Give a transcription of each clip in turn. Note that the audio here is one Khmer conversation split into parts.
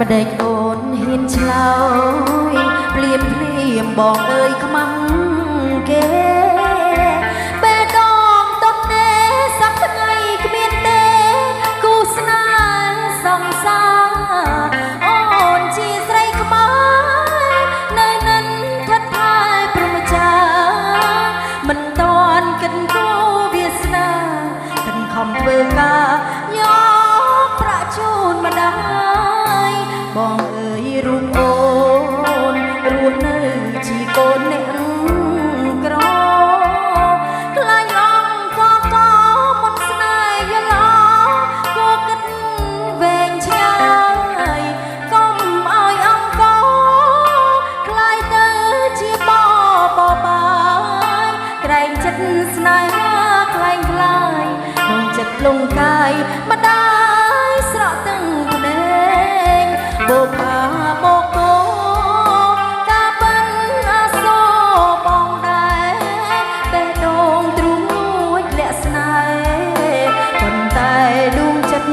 ប្តេកអូនហ៊ានឆ្លើយភ្លាមភ្លាមបងអើយខ្មាំងគេបេះដូងទុកទេសប្ថ្ងៃគ្មានទេគូស្នេហ៍សង្សារអូនជាស្រីខ្មែរនៅនឹងថិតថែព្រមចាមិនតន់កិនគូវាសនាកិនខំធ្វើការយកប្រាក់ជូនម្ដាយបងអើយរូបអូនរស់នៅជាកូនអ្នកក្រខ្លាញ់អង្គកមុនស្នេហ៍យឡគួគិតវែងឆ្ងាយកុំឲ្យអង្គខ្លាយទៅជាបបាយក្រែងចិត្តស្នេហាខ្លែងខ្លាយក្នុងចិត្តលងកាយម្ដាយស្រក់ទាំងភ្នែកបោកបាបោកគោកាបិនអាសូរបងដែរបេះដូងទ្រូងមួយលាក់ស្នេហ៍ប៉ុន្តែដួងចិត្ត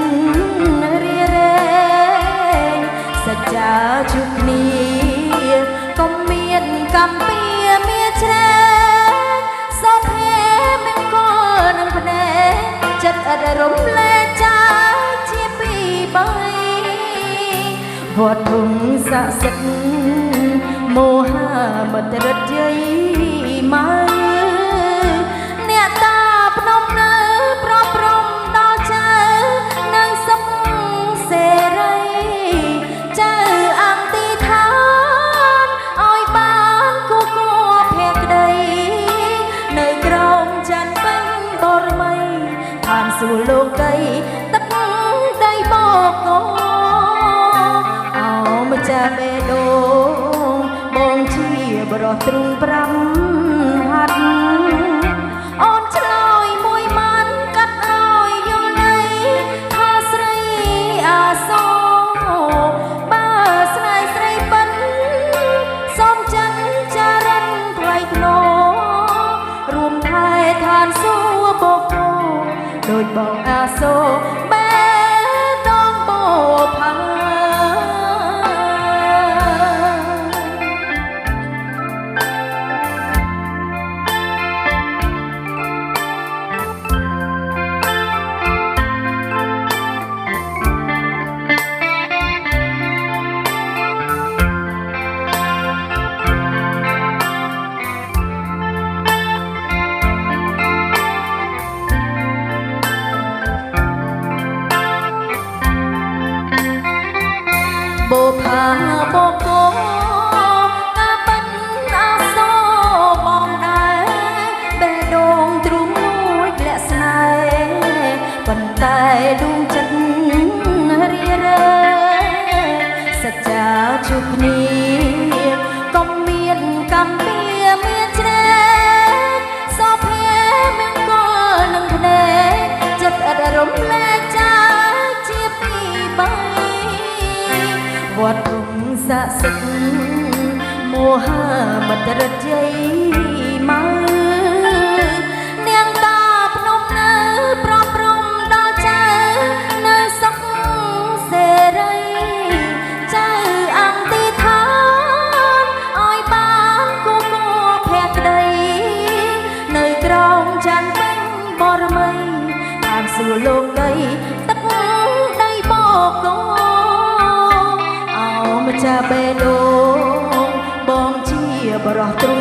រារែងសច្ចាជួបគ្នាកុំមានកម្មពៀមានច្រែកសោភេមិនគល់នឹងភ្នែកចិត្តអត់រំលែកចាជាពីបីវត្តធំស័ក្តិសិទ្ធិមោហាមតរិទ្ធយាយមកអ្នកតាភ្នំនៅប្រព្រំដល់ចៅនៅសុខសេរីចៅអង្គទីឋានឲ្យបានគូគួភក្តីនៅក្រោមច័ន្ទពេញបរមីឋានសួគ៌លោកីទឹកដីបោកោម្ចាស់បេះដូងបងជាបរោះទ្រូង5ហាត់អូនឆ្លើយមួយម៉ាន់កាត់ឲ្យយល់ន័យថាស្រីអាសូរបើស្នេហ៍ស្រីបិនសូមចិនចារិនថ្លៃថ្នូររួមថែឋានសួគ៌បោកគោដូចបងអាសូរបេះដូងបោផាបោផាបោកោកាបិនអាសូរបងដែរបេះដូងទ្រូងមួយលាក់ស្នេហ៍ប៉ុន្តែដួងចិត្តរារែងសច្ចាជួបគ្នាកុំមានកម្មពៀមានច្រែកសោភេមិនគល់នឹងភ្នែកចិត្តអត់រំលែកចាជាពីបីវត្តធំស័ក្តិសិទ្ធិមោហាមតរិទ្ធយាយមកនាងតាភ្នំនៅប្រព្រំដល់ចៅនៅសុខសេរីចៅអង្គទីឋានឲ្យបានគូគួភក្តីនៅក្រោមច័ន្ទពេញបរមីឋានសួគ៌លោកីទឹកដីបោកោម្ចាស់បេះដូងបងជាបរោះទ្រូង